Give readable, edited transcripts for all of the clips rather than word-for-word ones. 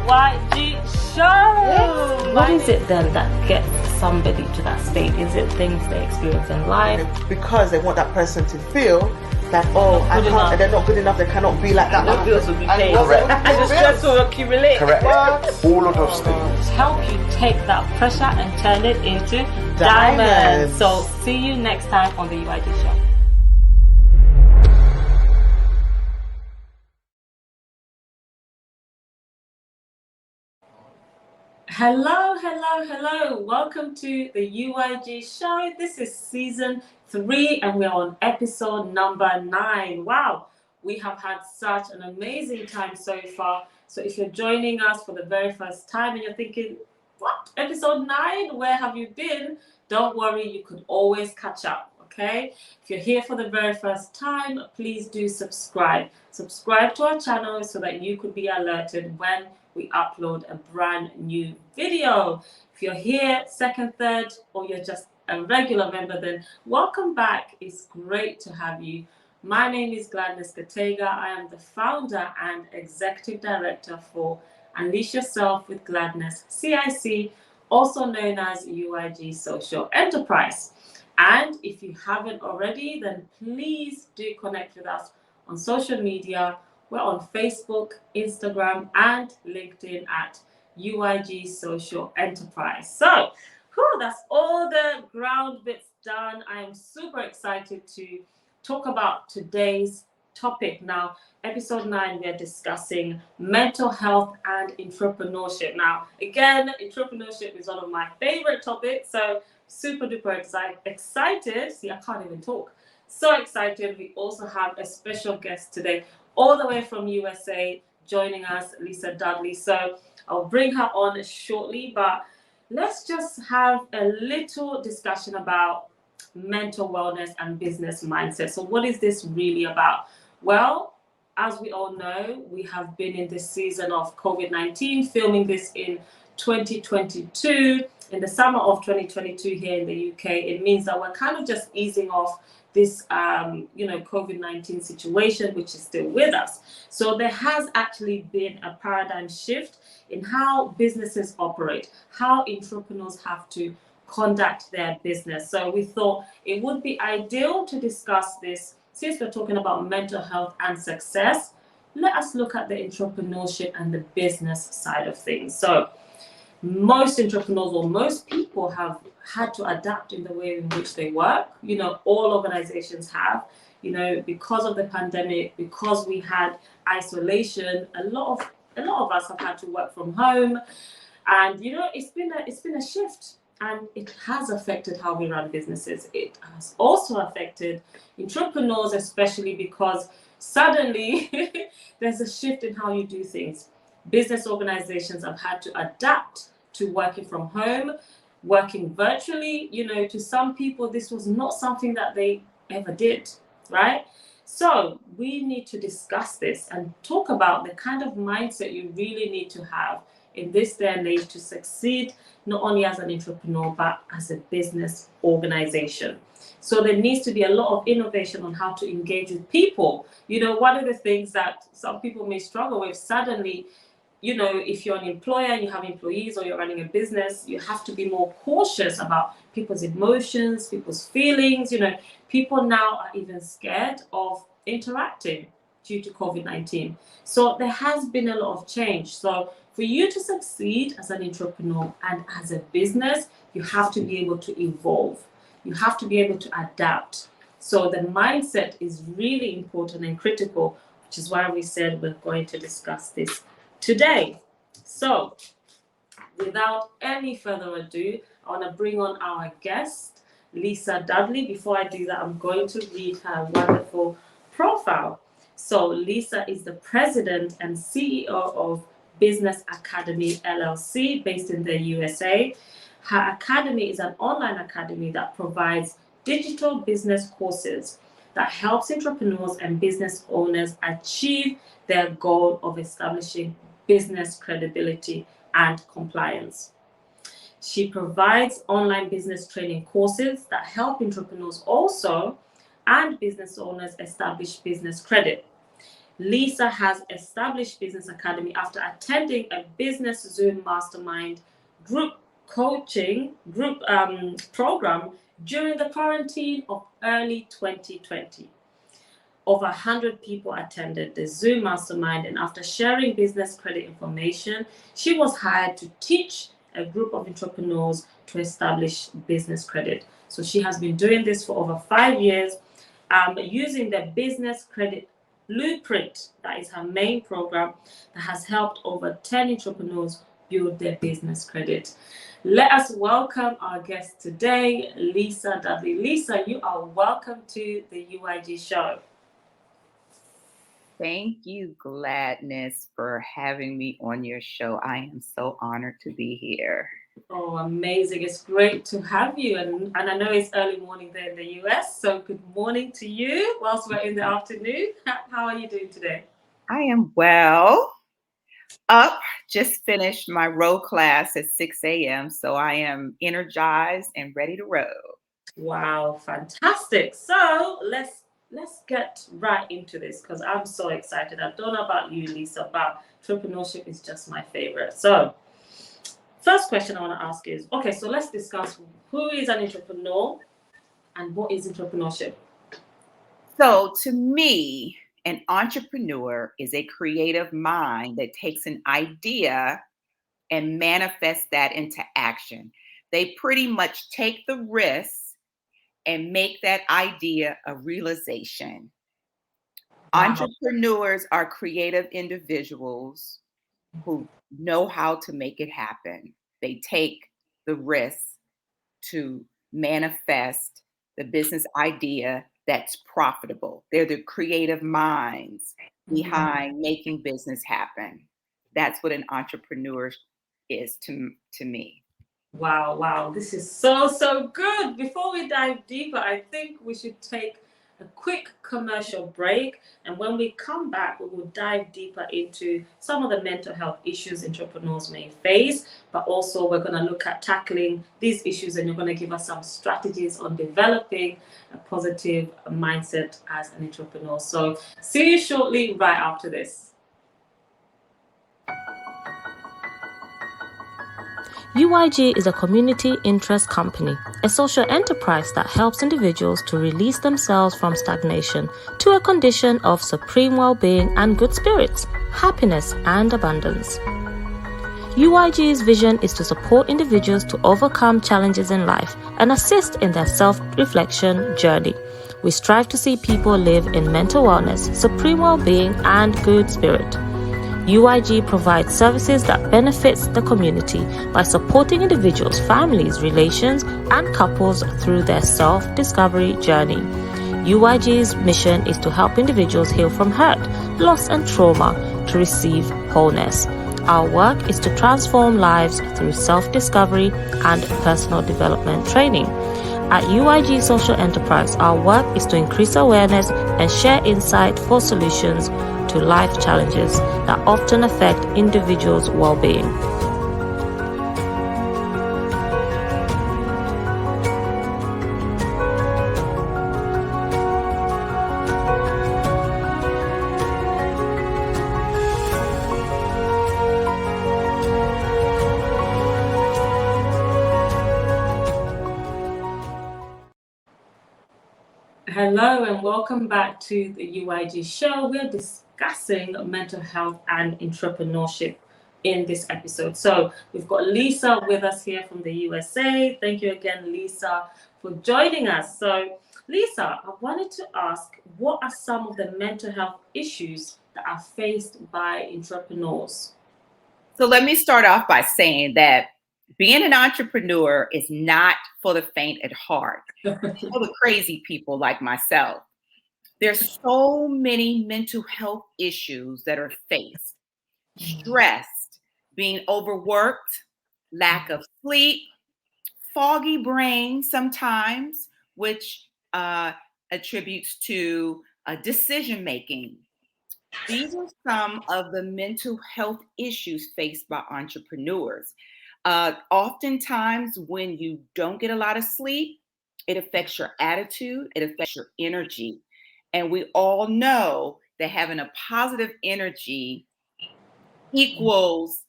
UYG Show. What is it then that gets somebody to that state? Is it things they experience in life? Because they want that person to feel that, they're not good enough, they cannot be like that. No bills will be paid. Correct. And the stress will accumulate. Correct. All of those things. Help you take that pressure and turn it into Diamonds. So see you next time on the UYG Show. Hello. Welcome to the UYG Show. This is season 3 and we're on episode number 9. Wow, we have had such an amazing time so far. So if you're joining us for the very first time and you're thinking, what, episode 9? Where have you been? Don't worry, you could always catch up, okay? If you're here for the very first time, please do subscribe. Subscribe to our channel so that you could be alerted when we upload a brand new video. If you're here second, third, or you're just a regular member, then welcome back. It's great to have you. My name is Gladness Katega. I am the founder and executive director for Unleash Yourself with Gladness, CIC, also known as UYG Social Enterprise. And if you haven't already, then please do connect with us on social media. We're on Facebook, Instagram, and LinkedIn at UYG Social Enterprise. So, that's all the ground bits done. I am super excited to talk about today's topic. Now, episode 9, we're discussing mental health and entrepreneurship. Now, again, entrepreneurship is one of my favorite topics. So, super duper excited. See, I can't even talk. So excited. We also have a special guest today, all the way from USA, joining us, Lisa Dudley. So I'll bring her on shortly, but let's just have a little discussion about mental wellness and business mindset. So what is this really about? Well, as we all know, we have been in this season of COVID-19, filming this in 2022, in the summer of 2022 here in the UK. It means that we're kind of just easing off this COVID-19 situation, which is still with us. So there has actually been a paradigm shift in how businesses operate, how entrepreneurs have to conduct their business. So we thought it would be ideal to discuss this. Since we're talking about mental health and success, let us look at the entrepreneurship and the business side of things. So most entrepreneurs, or most people, have had to adapt in the way in which they work. All organizations have, because of the pandemic, because we had isolation, a lot of us have had to work from home, and it's been a shift, and it has affected how we run businesses. It has also affected entrepreneurs, especially because suddenly there's a shift in how you do things. Business organizations have had to adapt to working from home, working virtually. To some people, this was not something that they ever did, right? So we need to discuss this and talk about the kind of mindset you really need to have in this day and age to succeed, not only as an entrepreneur, but as a business organization. So there needs to be a lot of innovation on how to engage with people. One of the things that some people may struggle with suddenly, if you're an employer and you have employees, or you're running a business, you have to be more cautious about people's emotions, people's feelings. People now are even scared of interacting due to COVID-19. So there has been a lot of change. So for you to succeed as an entrepreneur and as a business, you have to be able to evolve. You have to be able to adapt. So the mindset is really important and critical, which is why we said we're going to discuss this today. So without any further ado, I want to bring on our guest, Lisa Dudley. Before I do that, I'm going to read her wonderful profile. So Lisa is the president and CEO of Business Academy LLC, based in the USA. Her academy is an online academy that provides digital business courses that helps entrepreneurs and business owners achieve their goal of establishing business credibility and compliance. She provides online business training courses that help entrepreneurs also and business owners establish business credit. Lisa has established Business Academy after attending a business Zoom mastermind group coaching program during the quarantine of early 2020. Over 100 people attended the Zoom mastermind, and after sharing business credit information, she was hired to teach a group of entrepreneurs to establish business credit. So she has been doing this for over 5 years, using the business credit blueprint. That is her main program that has helped over 10 entrepreneurs build their business credit. Let us welcome our guest today, Lisa Dudley. Lisa, you are welcome to the UYG show. Thank you, Gladness, for having me on your show. I am so honored to be here. Oh, amazing. It's great to have you. And I know it's early morning there in the US, so good morning to you whilst we're in the afternoon. How are you doing today? I am well. Up, just finished my row class at 6 a.m., so I am energized and ready to row. Wow, fantastic. So let's get right into this because I'm so excited. I don't know about you, Lisa, but entrepreneurship is just my favorite. So first question I want to ask is, okay, so let's discuss who is an entrepreneur and what is entrepreneurship? So to me, an entrepreneur is a creative mind that takes an idea and manifests that into action. They pretty much take the risk and make that idea a realization. Wow. Entrepreneurs are creative individuals who know how to make it happen. They take the risk to manifest the business idea that's profitable. They're the creative minds behind making business happen. That's what an entrepreneur is to me. Wow. This is so good. Before we dive deeper, I think we should take a quick commercial break. And when we come back, we will dive deeper into some of the mental health issues entrepreneurs may face, but also we're going to look at tackling these issues, and you're going to give us some strategies on developing a positive mindset as an entrepreneur. So see you shortly right after this. UYG is a community interest company, a social enterprise that helps individuals to release themselves from stagnation to a condition of supreme well-being and good spirits, happiness and abundance. UYG's vision is to support individuals to overcome challenges in life and assist in their self-reflection journey. We strive to see people live in mental wellness, supreme well-being and good spirit. UYG provides services that benefits the community by supporting individuals, families, relations, and couples through their self-discovery journey. UYG's mission is to help individuals heal from hurt, loss, and trauma to receive wholeness. Our work is to transform lives through self-discovery and personal development training. At UYG Social Enterprise, our work is to increase awareness and share insight for solutions to life challenges that often affect individuals' well-being. Hello and welcome back to the UYG show. We're discussing mental health and entrepreneurship in this episode. So we've got Lisa with us here from the USA. Thank you again, Lisa, for joining us. So Lisa, I wanted to ask, what are some of the mental health issues that are faced by entrepreneurs? So let me start off by saying that being an entrepreneur is not for the faint at heart. It's for the crazy people like myself. There's so many mental health issues that are faced. Stressed, being overworked, lack of sleep, foggy brain sometimes, which attributes to decision making. These are some of the mental health issues faced by entrepreneurs. Oftentimes, when you don't get a lot of sleep, it affects your attitude, it affects your energy. And we all know that having a positive energy equals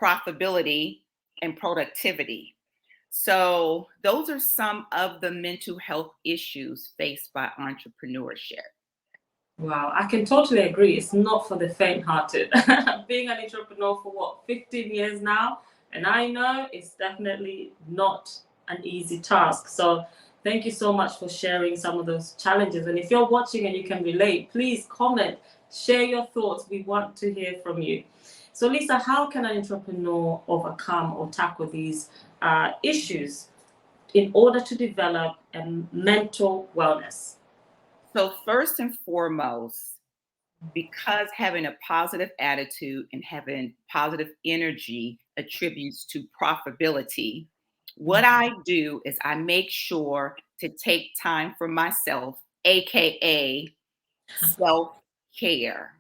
profitability and productivity. So those are some of the mental health issues faced by entrepreneurship. Wow, I can totally agree. It's not for the faint-hearted. Being an entrepreneur for 15 years now, and I know it's definitely not an easy task. So thank you so much for sharing some of those challenges. And if you're watching and you can relate, please comment, share your thoughts. We want to hear from you. So Lisa, how can an entrepreneur overcome or tackle these issues in order to develop a mental wellness? So first and foremost, because having a positive attitude and having positive energy attributes to profitability, what I do is I make sure to take time for myself, AKA self-care.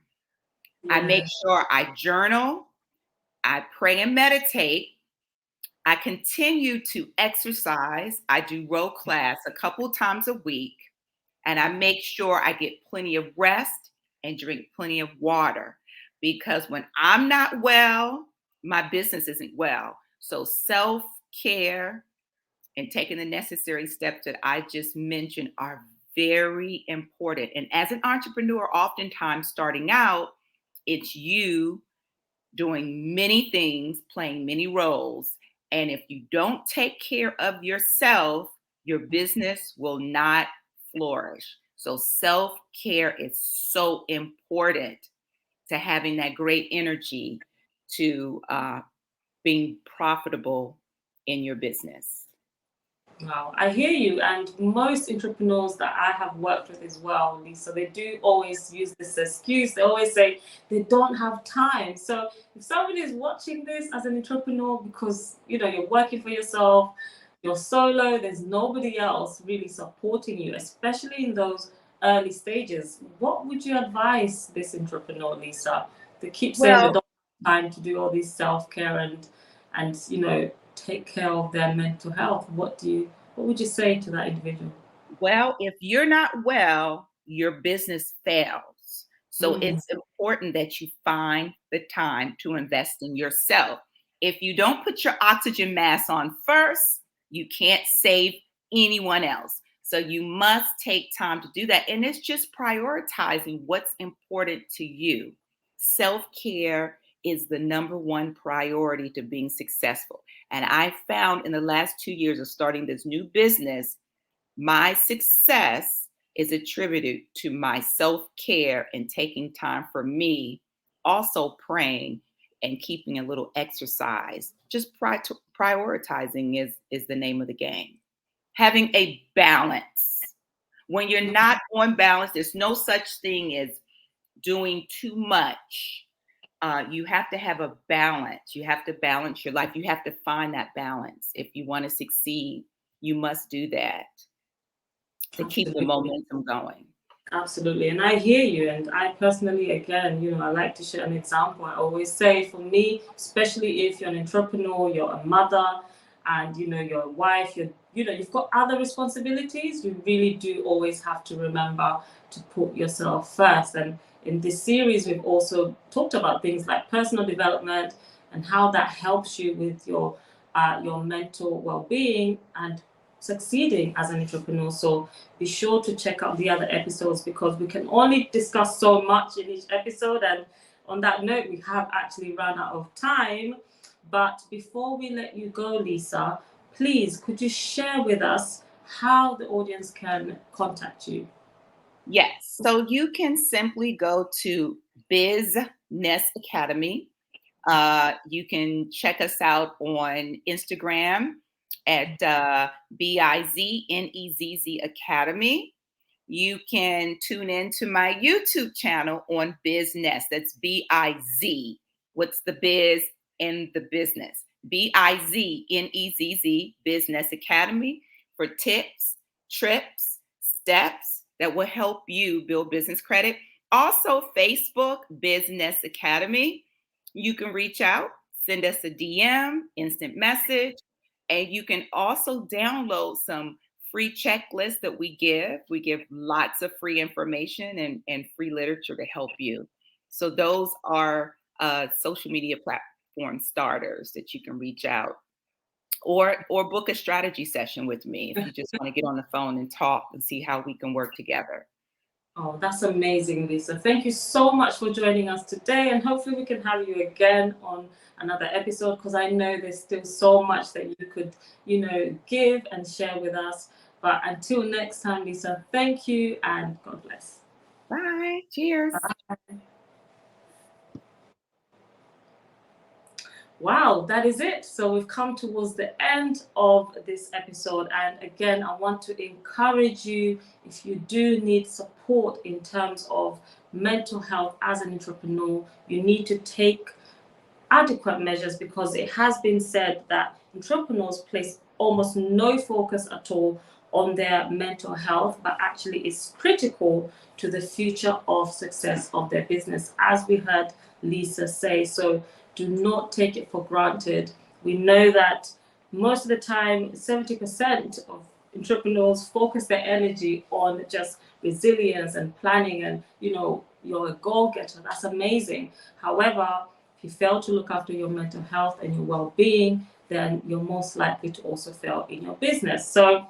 I make sure I journal, I pray and meditate. I continue to exercise. I do row class a couple times a week. And I make sure I get plenty of rest and drink plenty of water, because when I'm not well, my business isn't well. So self-care and taking the necessary steps that I just mentioned are very important. And as an entrepreneur, oftentimes starting out, it's you doing many things, playing many roles. And if you don't take care of yourself, your business will not flourish. So self-care is so important to having that great energy to being profitable in your business. Wow, I hear you. And most entrepreneurs that I have worked with as well, Lisa, they do always use this excuse. They always say they don't have time. So if somebody is watching this as an entrepreneur because you're working for yourself, you're solo, there's nobody else really supporting you, especially in those early stages, what would you advise this entrepreneur, Lisa? They keep saying they don't have time to do all this self-care and take care of their mental health. What would you say to that individual? Well, if you're not well, your business fails. So it's important that you find the time to invest in yourself. If you don't put your oxygen mask on first, you can't save anyone else. So you must take time to do that. And it's just prioritizing what's important to you. Self-care is the number one priority to being successful. And I found in the last 2 years of starting this new business, my success is attributed to my self-care and taking time for me, also praying and keeping a little exercise. Just prioritizing is the name of the game. Having a balance. When you're not on balance, there's no such thing as doing too much. You have to have a balance. You have to balance your life. You have to find that balance. If you want to succeed, you must do that to keep the momentum going. Absolutely. And I hear you. And I personally, again, I like to share an example. I always say, for me, especially if you're an entrepreneur, you're a mother, and you're a wife, you've got other responsibilities, you really do always have to remember to put yourself first. And in this series, we've also talked about things like personal development and how that helps you with your mental well-being and succeeding as an entrepreneur. So be sure to check out the other episodes, because we can only discuss so much in each episode. And on that note, we have actually run out of time. But before we let you go, Lisa, please, could you share with us how the audience can contact you? Yes. So you can simply go to Business Academy. You can check us out on Instagram at BIZNEZZ Academy. You can tune in to my YouTube channel on Business. That's B-I-Z. What's the biz in the business? BIZNEZZ Business Academy for tips, trips, steps that will help you build business credit. Also, Facebook Business Academy. You can reach out, send us a DM, instant message, and you can also download some free checklists that we give. We give lots of free information and free literature to help you. So those are social media platform starters that you can reach out, or book a strategy session with me if you just want to get on the phone and talk and see how we can work together. Oh, that's amazing, Lisa. Thank you so much for joining us today, and hopefully we can have you again on another episode, because I know there's still so much that you could, give and share with us. But until next time, Lisa, thank you and God bless. Bye. Cheers. Bye. Wow, that is it. So we've come towards the end of this episode. And again, I want to encourage you, if you do need support in terms of mental health as an entrepreneur, you need to take adequate measures, because it has been said that entrepreneurs place almost no focus at all on their mental health, but actually it's critical to the future of success of their business, as we heard Lisa say. So do not take it for granted. We know that most of the time, 70% of entrepreneurs focus their energy on just resilience and planning, and you're a goal-getter. That's amazing. However, if you fail to look after your mental health and your well-being, then you're most likely to also fail in your business. So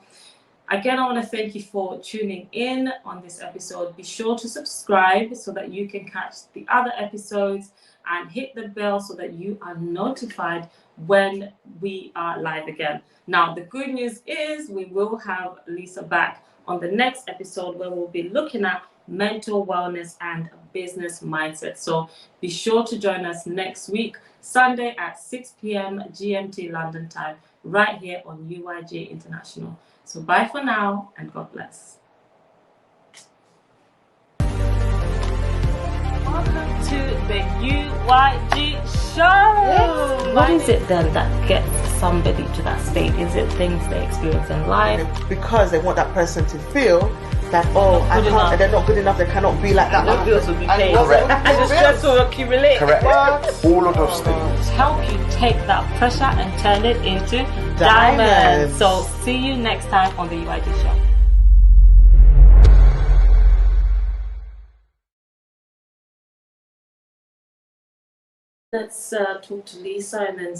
again, I want to thank you for tuning in on this episode. Be sure to subscribe so that you can catch the other episodes, and hit the bell so that you are notified when we are live again. Now, the good news is we will have Lisa back on the next episode, where we'll be looking at mental wellness and business mindset. So be sure to join us next week, Sunday at 6 p.m. GMT London time, right here on UYG International. So bye for now, and God bless. Welcome to the UYG Show. What is it then that gets somebody to that state? Is it things they experience in life? Because they want that person to feel that, I Good can't, enough. they're not good enough, they cannot be like that. No bills will be paid. Correct. And the stress will accumulate. Correct. All of those things. Help you take that pressure and turn it into Diamonds. diamonds. So see you next time on the UYG Show. Let's talk to Lisa and then